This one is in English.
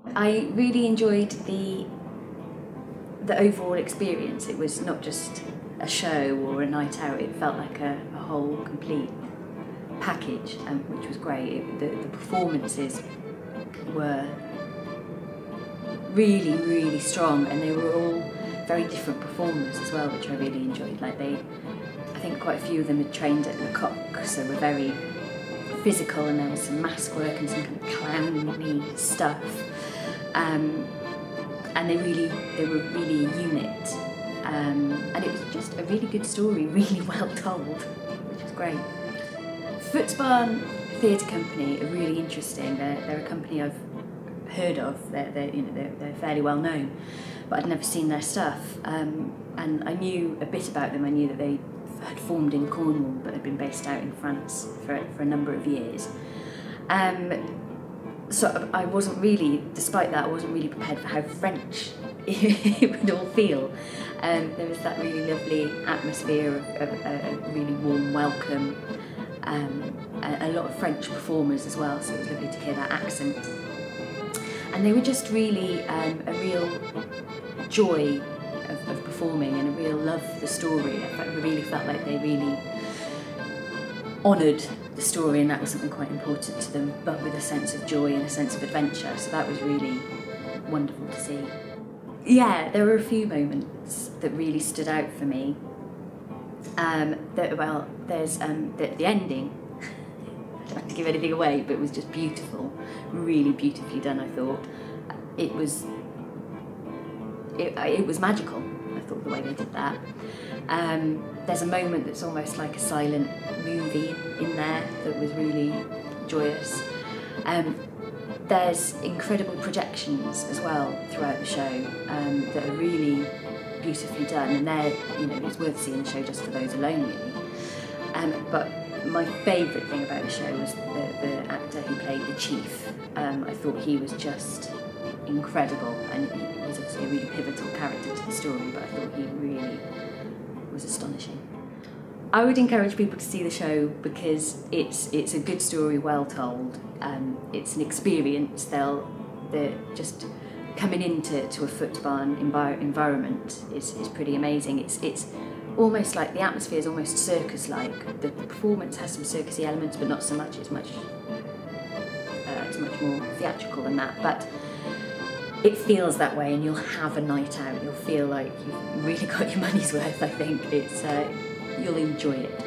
I really enjoyed the overall experience. It was not just a show or a night out, it felt like a whole complete package, which was great. The performances were really, really strong, and they were all very different performers as well, which I really enjoyed. Like I think quite a few of them had trained at the Cuckoo, so were very physical, and there was some mask work and some kind of clowny stuff. And they were really a unit, and it was just a really good story, really well told, which was great. Footsbarn Theatre Company are really interesting. They're a company I've heard of. They're fairly well known, but I'd never seen their stuff. And I knew a bit about them. I knew that they had formed in Cornwall, but had been based out in France for a number of years. So I wasn't really, despite that, I wasn't really prepared for how French it would all feel. There was that really lovely atmosphere of a really warm welcome, a lot of French performers as well, so it was lovely to hear that accent. And they were just really a real joy of performing, and a real love for the story. I really felt like they really honoured the story, and that was something quite important to them, but with a sense of joy and a sense of adventure, so that was really wonderful to see. Yeah, there were a few moments that really stood out for me. There's the ending. I don't like to give anything away, but it was just beautiful, really beautifully done, I thought. It was magical, I thought, the way they did that. There's a moment that's almost like a silent movie in there that was really joyous. There's incredible projections as well throughout the show that are really beautifully done, and it's worth seeing the show just for those alone, really. But my favourite thing about the show was the actor who played the chief. I thought he was just incredible, and he was obviously a really pivotal character to the story, but I thought he really was astonishing. I would encourage people to see the show because it's a good story, well told. It's an experience. They're just coming into a Footsbarn environment is pretty amazing. It's almost like the atmosphere is almost circus-like. The performance has some circusy elements, but not so much. It's much more theatrical than that. But it feels that way, and you'll have a night out. You'll feel like you've really got your money's worth. I think you'll enjoy it.